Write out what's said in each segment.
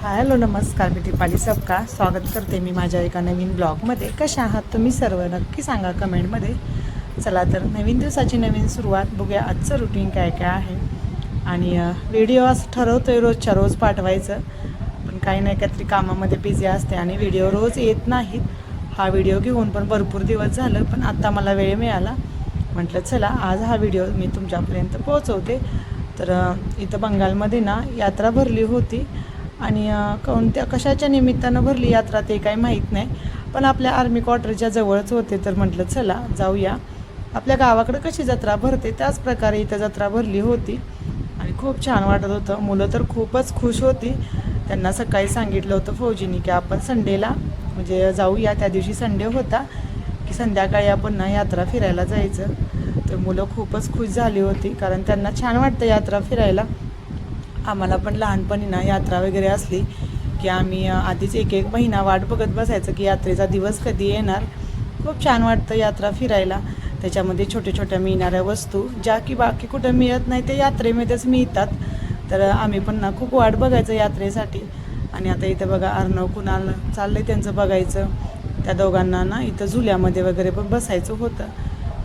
Hello नमस्कार, मी दीपाली सबका स्वागत करते मी माझ्या एका नवीन ब्लॉगमध्ये. कशा आहात तुम्ही सर्व, नक्की सांगा कमेंटमध्ये. चला तर नवीन दिवसाची नवीन सुरुवात, बघूया आजचं रुटीन काय काय आहे. आणि व्हिडिओ असं ठरवतो आहे रोजच्या रोज पाठवायचं, पण काही नाही काहीतरी कामामध्ये बिझी असते आणि व्हिडिओ रोज येत नाहीत. हा व्हिडिओ घेऊन पण भरपूर दिवस झालं, पण आत्ता मला वेळ मिळाला. म्हटलं चला आज हा व्हिडिओ मी तुमच्यापर्यंत पोहोचवते. तर इथं बंगालमध्ये ना यात्रा भरली होती आणि कोणत्या कशाच्या निमित्तानं भरली यात्रा ते काही माहीत नाही, पण आपल्या आर्मी क्वार्टरच्या जवळच होते. तर म्हटलं चला जाऊया. आपल्या गावाकडं कशी जत्रा भरते त्याच प्रकारे इथं जत्रा भरली होती आणि खूप छान वाटत होतं. मुलं तर खूपच खुश होती. त्यांना सकाळी सांगितलं होतं फौजीनी की आपण संडेला म्हणजे जाऊया, त्या दिवशी संडे होता की संध्याकाळी आपण ना यात्रा फिरायला जायचं. तर मुलं खूपच खुश झाली होती, कारण त्यांना छान वाटतं यात्रा फिरायला. आम्हाला पण लहानपणी ना यात्रा वगैरे असली की आम्ही आधीच एक एक महिना वाट बघत बसायचं की यात्रेचा दिवस कधी येणार. खूप छान वाटतं यात्रा फिरायला. त्याच्यामध्ये छोट्या छोट्या मिळणाऱ्या वस्तू ज्या की बाकी कुठं मिळत नाही ते यात्रेमध्येच मिळतात. तर आम्ही पण ना खूप वाट बघायचं यात्रेसाठी. आणि आता इथं बघा अर्णव कुणाल चाललं आहे त्यांचं बघायचं. त्या दोघांना ना इथं झुल्यामध्ये वगैरे पण बसायचं होतं.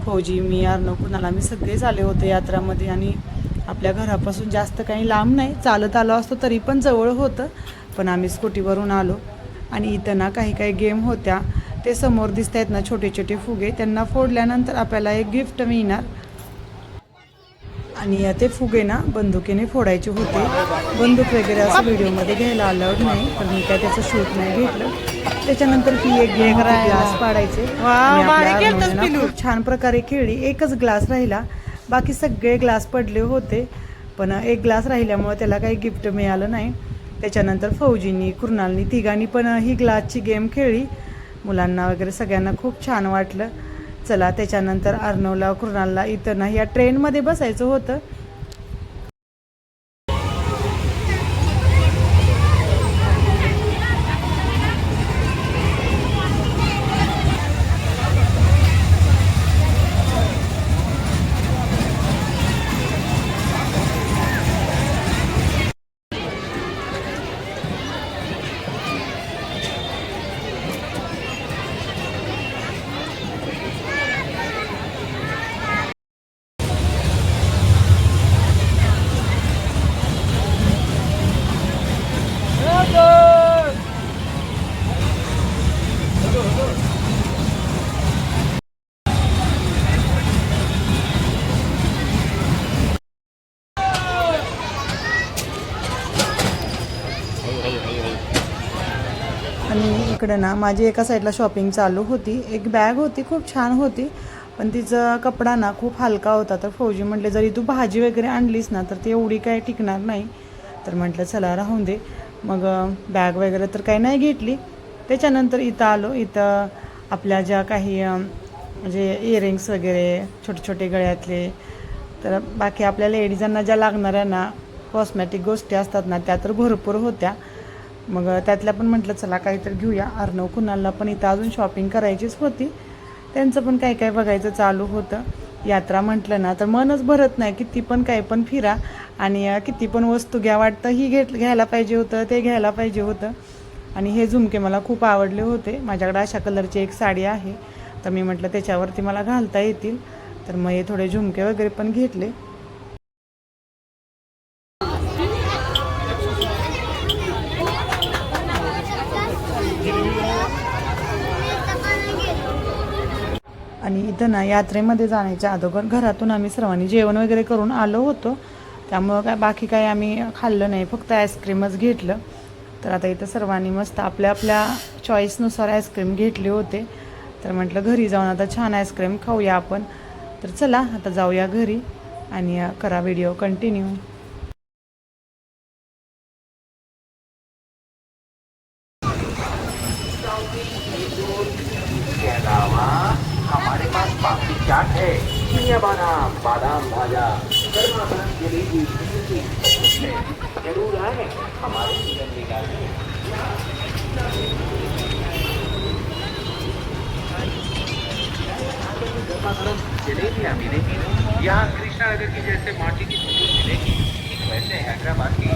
फौजी, मी, अर्णव कुणाल आम्ही सगळेच आले होते यात्रामध्ये. आणि आपल्या घरापासून जास्त काही लांब नाही, चालत आलो असतो तरी पण जवळ होतं, पण आम्ही स्कूटीवरून आलो. आणि इथं ना काही काही गेम होत्या, ते समोर दिसत आहेत ना छोटे छोटे फुगे, त्यांना फोडल्यानंतर आपल्याला एक गिफ्ट मिळणार. आणि ते फुगे ना बंदुकीने फोडायचे होते. बंदूक वगैरे असं व्हिडिओमध्ये घ्यायला अलाउड नाही, तर मी काय त्याचं शूट नाही घेतलं. त्याच्यानंतर ही एक गेम होती, ग्लास पाडायचे. खूप छान प्रकारे खेळली. एकच ग्लास राहिला, बाकी सगळे ग्लास पडले होते, पण एक ग्लास राहिल्यामुळे त्याला काही गिफ्ट मिळालं नाही. त्याच्यानंतर फौजींनी कुणालनी तिघांनी पण ही ग्लासची गेम खेळली. मुलांना वगैरे सगळ्यांना खूप छान वाटलं. चला त्याच्यानंतर अर्णवला कुणालला इथं ना या ट्रेनमध्ये बसायचं होतं. आणि इकडं ना माझी एका साईडला शॉपिंग चालू होती. एक बॅग होती, खूप छान होती, पण तिचा कपडा ना खूप हलका होता. तर फौजी म्हटले जरी तू भाजी वगैरे आणलीस ना तर ती एवढी काय टिकणार नाही. तर म्हटलं चला राहून दे. मग बॅग वगैरे तर काही नाही घेतली. त्याच्यानंतर इथं आलो. इथं आपल्या ज्या काही म्हणजे इयरिंग्स वगैरे छोटे छोटे गळ्यातले, तर बाकी आपल्या लेडीजांना ज्या लागणाऱ्या ना कॉस्मॅटिक गोष्टी असतात ना त्या तर भरपूर होत्या. मग त्यातल्या पण म्हटलं चला काहीतरी घेऊया. अर्णव कुणालला पण इथं अजून शॉपिंग करायचीच होती, त्यांचं पण काय काय बघायचं चालू होतं. यात्रा म्हटलं ना तर मनच भरत नाही, किती पण काय पण फिरा आणि किती पण वस्तू घ्या, वाटतं ही घ्यायला पाहिजे होतं, ते घ्यायला पाहिजे होतं. आणि हे झुमके मला खूप आवडले होते. माझ्याकडे अशा कलरची एक साडी आहे, तर मी म्हटलं त्याच्यावरती मला घालता येतील, तर मग हे थोडे झुमके वगैरे पण घेतले. आणि इथं ना यात्रेमध्ये जाण्याच्या अगोदर घरातून आम्ही सर्वांनी जेवण वगैरे करून आलो होतो, त्यामुळं काय बाकी काय आम्ही खाल्लं नाही, फक्त आईस्क्रीमच घेतलं. तर आता इथं सर्वांनी मस्त आपल्या आपल्या चॉईसनुसार आईस्क्रीम घेतले होते. तर म्हटलं घरी जाऊन आता छान आईस्क्रीम खाऊया आपण. तर चला आता जाऊया घरी आणि करा व्हिडिओ कंटिन्यू. हमारे पास पापड़ी चाट है, चिनिया बादाम, बादाम भाजा, गर्मा गर्म जलेबी, जरूर आए हमारे चिकन मेला में। गर्मा गर्म जलेबियाँ मिलेगी यहाँ कृष्णा नगर की जैसे माटी की फोटो मिलेगी, ठीक वैसे हैदराबाद की।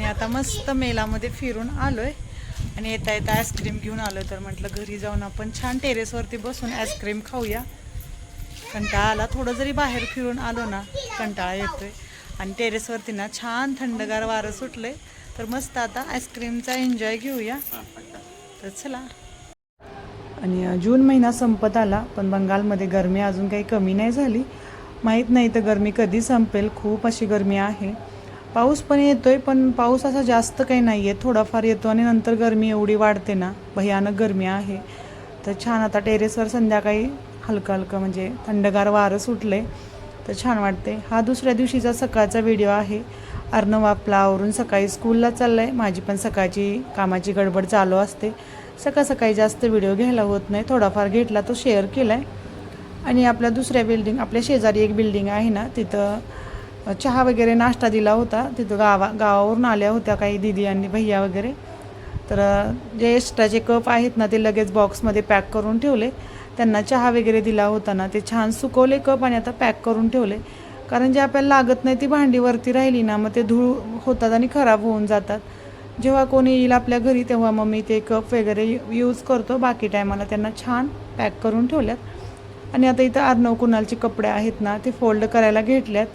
आणि आता मस्त मेलामध्ये फिरून आलोय आणि येता येता आईस्क्रीम घेऊन आलो. तर म्हटलं घरी जाऊन आपण छान टेरेसवरती बसून आईस्क्रीम खाऊया. कंटाळा आला, थोडं जरी बाहेर फिरून आलो ना कंटाळा येतोय. आणि टेरेसवरती ना छान थंडगार वारं सुटलंय. तर मस्त आता आईस्क्रीमचा एन्जॉय घेऊया. तर चला. आणि जून महिना संपत आला पण बंगालमध्ये गरमी अजून काही कमी नाही झाली. माहीत नाही तर गरमी कधी संपेल. खूप अशी गरमी आहे. पाऊस पण येतोय पण पाऊस असा जास्त काही नाही आहे, थोडाफार येतो आणि नंतर गरमी एवढी वाढते ना, भयानक गरमी आहे. तर छान आता टेरेसवर संध्याकाळी हलकं हलकं म्हणजे थंडगार वारं सुटले तर छान वाटते. हा दुसऱ्या दिवशीचा सकाळचा व्हिडिओ आहे. अर्णव आपला आवरून सकाळी स्कूलला चालला आहे. माझी पण सकाळची कामाची गडबड चालू असते. सकाळी जास्त व्हिडिओ घ्यायला होत नाही, थोडाफार घेतला तो शेअर केला आहे. आणि आपल्या दुसऱ्या आपल्या शेजारी एक बिल्डिंग आहे ना, तिथं चहा वगैरे नाश्ता दिला होता. तिथं गावावरून आल्या होत्या काही दीदी आणि भैया वगैरे. तर जे एक्स्ट्राचे कप आहेत ना ते लगेच बॉक्समध्ये पॅक करून ठेवले. त्यांना चहा वगैरे दिला होता ना ते छान सुकवले कप आणि आता पॅक करून ठेवले. कारण जे आपल्याला लागत नाही ती भांडीवरती राहिली ना मग ते धूळ होतात आणि खराब होऊन जातात. जेव्हा कोणी येईल आपल्या घरी तेव्हा मग मी ते कप वगैरे यूज करतो. बाकी टायमाला त्यांना छान पॅक करून ठेवल्यात. आणि आता इथं अर्णव कुणालचे कपडे आहेत ना ते फोल्ड करायला घेतल्यात.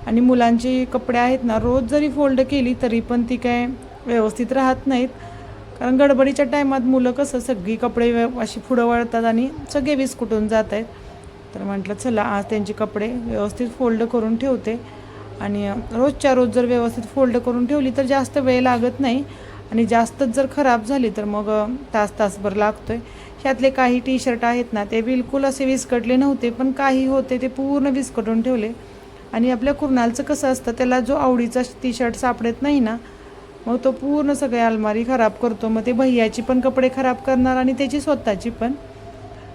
आणि मुलांची कपडे आहेत ना रोज जरी फोल्ड केली तरी पण ती काय व्यवस्थित राहत नाहीत. कारण गडबडीच्या टायमात मुलं कसं सगळी कपडे अशी पुढं वळतात आणि सगळे विस्कुटून जात आहेत. तर म्हटलं चला आज त्यांचे कपडे व्यवस्थित फोल्ड करून ठेवते. आणि रोजच्या रोज जर व्यवस्थित फोल्ड करून ठेवली तर जास्त वेळ लागत नाही. आणि जास्तच जर खराब झाली तर मग तासभर लागतोय. ह्यातले काही टी शर्ट आहेत ना ते बिलकुल असे विस्कटले नव्हते पण काही होते ते पूर्ण विस्कटून ठेवले. आणि आपल्या कुर्नालचं कसं असतं त्याला जो आवडीचा टी शर्ट सापडत नाही ना मग तो पूर्ण सगळे अलमारी खराब करतो. मग ते भैयाची पण कपडे खराब करणार आणि त्याची स्वतःची पण.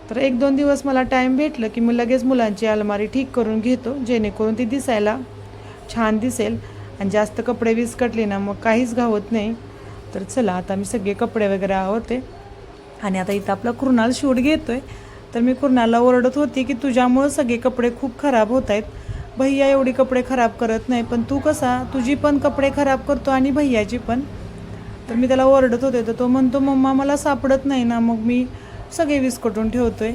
तर 1-2 दिवस मला टाईम भेटलं की मी लगेच मुलांची अलमारी ठीक करून घेतो जेणेकरून ती दिसायला छान दिसेल. आणि जास्त कपडे विस्कटले ना मग काहीच घावत नाही. तर चला आता मी सगळे कपडे वगैरे आवरते. आणि आता इथं आपला कुर्नाल शूट घेतोय. तर मी कुर्नालला ओरडत होती की तुझ्यामुळं सगळे कपडे खूप खराब होत आहेत. भैया एवढी कपडे खराब करत नाही पण तू कसा तुझी पण कपडे खराब करतो आणि भैयाची पण. तर मी त्याला ओरडत होते तर तो म्हणतो मम्मा मला सापडत नाही ना मग मी सगळे विस्कटून ठेवतोय.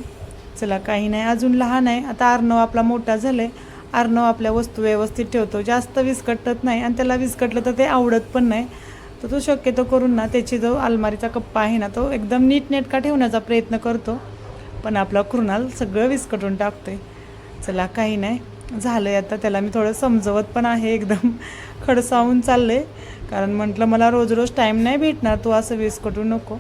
चला काही नाही, अजून लहान आहे. आता अर्णव आपला मोठा झाला आहे. अर्णव आपल्या वस्तू व्यवस्थित ठेवतो, जास्त विस्कटत नाही. आणि त्याला विस्कटलं तर ते आवडत पण नाही. तर तो शक्यतो करून ना त्याची जो अलमारीचा कप्पा आहे ना तो एकदम नीटनेटका ठेवण्याचा प्रयत्न करतो. पण आपला कुर्नाल सगळं विस्कटून टाकतोय. चला काही नाही, झालं आहे. आता त्याला मी थोडं समजवत पण आहे, एकदम खडसावून चाललं आहे. कारण म्हटलं मला रोज टाईम नाही भेटणार, तू असं विस्कटू नको.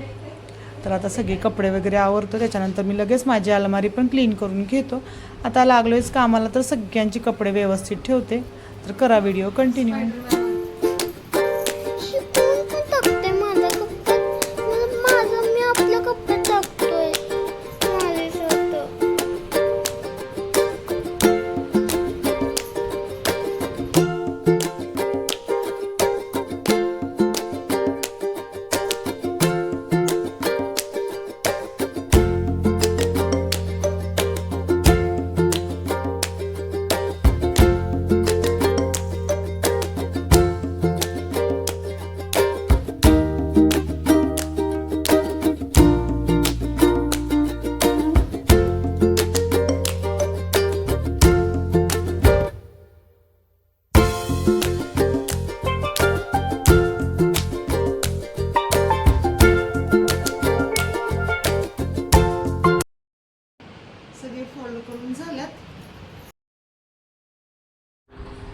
तर आता सगळे कपडे वगैरे आवरतो त्याच्यानंतर मी लगेच माझी अलमारी पण क्लीन करून घेतो. आता लागलो आहेच कामाला तर सगळ्यांची कपडे व्यवस्थित ठेवते. तर करा व्हिडिओ कंटिन्यू.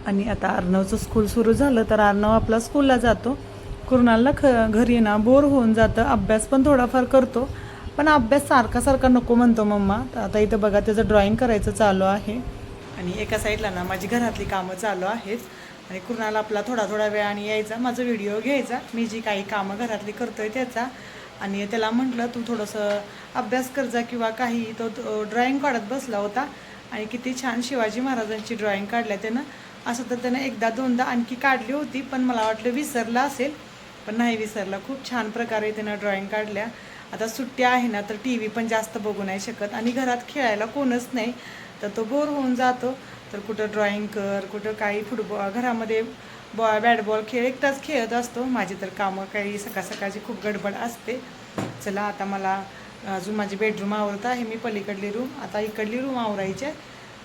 आणि आता अर्णवचं स्कूल सुरू झालं तर अर्णव आपला स्कूलला जातो. कुर्नालला घरी ना बोर होऊन जातं. अभ्यास पण थोडाफार करतो पण अभ्यास सारखा नको म्हणतो मम्मा. तर आता इथं बघा त्याचं ड्रॉइंग करायचं चालू आहे. आणि एका साईडला ना माझी घरातली कामं चालू आहेत. आणि कुर्नाल आपला थोडा वेळाने यायचा, माझा व्हिडिओ घ्यायचा मी जी काही कामं घरातली करतोय त्याचा. आणि त्याला म्हटलं तू थोडंसं अभ्यास कर जा किंवा काही. तो ड्रॉइंग काढत बसला होता आणि किती छान शिवाजी महाराजांची ड्रॉइंग काढल्या त्यानं. असं तर त्यानं 1-2दा आणखी काढली होती पण मला वाटलं विसरला असेल, पण नाही विसरला. खूप छान प्रकारे त्यानं ड्रॉइंग काढल्या. आता सुट्ट्या आहे ना तर TV पण जास्त बघू नाही शकत आणि घरात खेळायला कोणच नाही तर तो बोर होऊन जातो. तर कुठं ड्रॉइंग कर, कुठं काही फुटबॉल, घरामध्ये बॅट बॉल खेळ एक तास खेळत असतो. माझी तर कामं काही सकाळची खूप गडबड असते. चला आता मला अजून माझी बेडरूम आवरत आहे. मी पलीकडली रूम, आता इकडली रूम आवरायची आहे.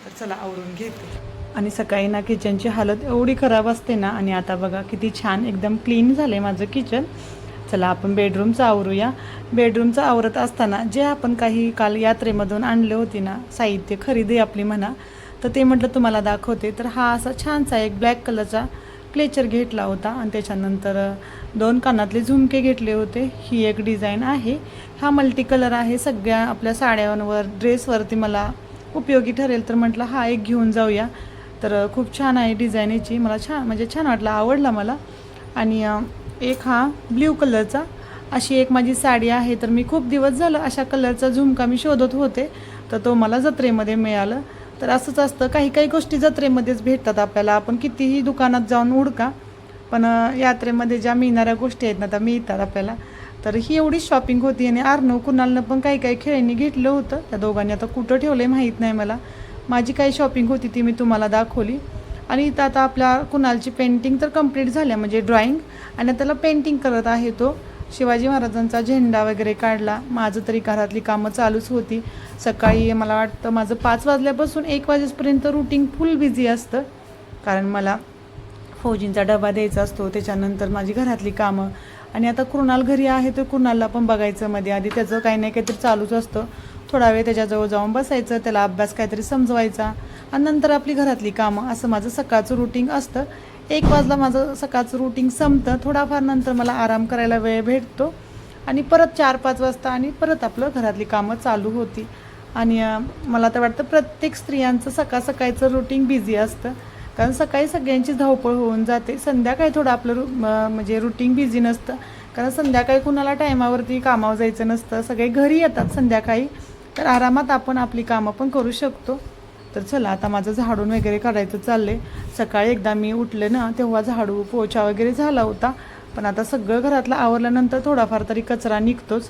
तर चला आवरून घेते. आणि सकाळी ना किचनची हालत एवढी खराब असते ना, आणि आता बघा किती छान एकदम क्लीन झालं आहे माझं किचन. चला आपण बेडरूमचं आवरूया. बेडरूमचं आवरत असताना जे आपण काही काल यात्रेमधून आणले होते ना साहित्य, खरेदी आपली म्हणा, तर ते म्हटलं तुम्हाला दाखवते. तर हा असा छानसा एक ब्लॅक कलरचा क्लेचर घेतला होता आणि त्याच्यानंतर 2 कानातले झुमके घेतले होते. ही एक डिझाईन आहे. हा मल्टी कलर आहे. सगळ्या आपल्या साड्यांवर ड्रेसवरती मला उपयोगी ठरेल, तर म्हटलं हा एक घेऊन जाऊया. तर खूप छान आहे डिझाईनीची. मला छान वाटला, आवडला मला. आणि एक हा ब्ल्यू कलरचा अशी एक माझी साडी आहे. तर मी खूप दिवस झालं अशा कलरचा झुमका मी शोधत होते, तर तो मला जत्रेमध्ये मिळालं. तर असंच असतं, काही गोष्टी जत्रेमध्येच भेटतात आपल्याला. आपण कितीही दुकानात जाऊन उडका, पण यात्रेमध्ये ज्या मिळणाऱ्या गोष्टी आहेत ना त्या मिळतात आपल्याला. तर ही एवढी शॉपिंग होती. आणि अर्णव कुणालनं पण काही खेळणी घेतलं होतं. त्या दोघांनी आता कुठं ठेवलं माहीत नाही मला. माझी काही शॉपिंग होती ती मी तुम्हाला दाखवली. आणि इथं आता आपल्या कुणालची पेंटिंग तर कंप्लीट झाल्या, म्हणजे ड्रॉइंग, आणि त्याला पेंटिंग करत आहे तो. शिवाजी महाराजांचा झेंडा वगैरे काढला. माझं तरी घरातली कामं चालूच होती. सकाळी मला वाटतं माझं 5 वाजल्यापासून 1 वाजेपर्यंत रुटीन फुल बिझी असतं, कारण मला फौजींचा डबा द्यायचा असतो. त्याच्यानंतर माझी घरातली कामं, आणि आता कुणाल घरी आहे तर कुणालला पण बघायचं. मध्ये आधी त्याचं काही नाही काहीतरी चालूच असतं. थोडा वेळ त्याच्याजवळ जाऊन बसायचं, त्याला अभ्यास काहीतरी समजवायचा, आणि नंतर आपली घरातली कामं. असं माझं सकाळचं रुटीन असतं. 1 वाजला माझं सकाळचं रुटीन संपतं. थोडाफार नंतर मला आराम करायला वेळ भेटतो, आणि परत 4-5 वाजता आणि परत आपलं घरातली कामं चालू होती. आणि मला तर वाटतं प्रत्येक स्त्रियांचं सकाळचं रुटीन बिझी असतं, कारण सकाळी सगळ्यांची धावपळ होऊन जाते. संध्याकाळी थोडं आपलं म्हणजे रुटीन बिझी नसतं, कारण संध्याकाळी कुणाला टायमावरती कामावर जायचं नसतं. सगळे घरी येतात संध्याकाळी, तर आरामात आपण आपली कामं पण करू शकतो. तर चला आता माझं झाडून वगैरे काढायचं चाललंय. सकाळी एकदा मी उठले ना तेव्हा झाडू पोछा वगैरे झाला होता, पण आता सगळं घरातलं आवरल्यानंतर थोडाफार तरी कचरा निघतोच.